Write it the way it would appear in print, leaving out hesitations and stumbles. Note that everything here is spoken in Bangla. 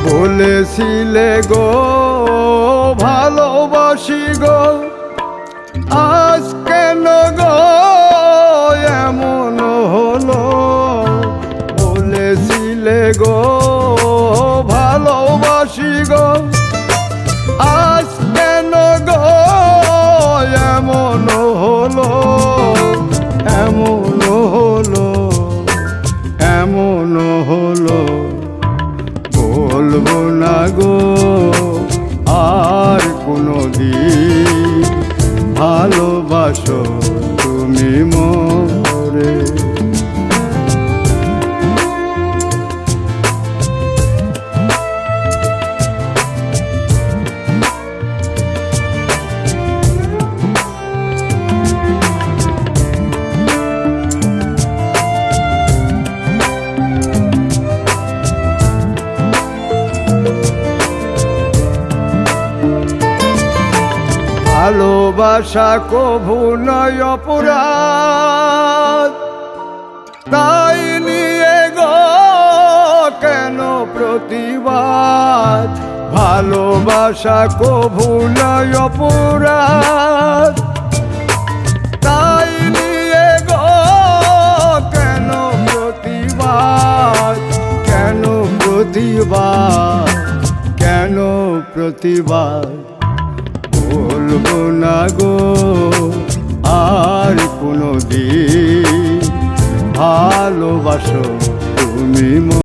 বলেছিলে গো ভালোবাসি গো, আজ কেন গো এমন হলো? বলেছিলে গো ভালোবাসি গো, আজ কেন গো এমন হলো? এমন হলো, এমন হলো। বলবো না গো আর কোনোদিন, ভালোবাসো তুমি মোরে। ভালোবাসা কভু নয় অপরাধ, তাই নিয়ে গো কেন প্রতিবাদ? ভালোবাসা কভু নয় অপরাধ, তাই নিয়ে গো কেন প্রতিবাদ? কেন প্রতিবাদ? কেন প্রতিবাদ? বলবো না গো আর কোনোদিন, ভালোবাসো তুমি।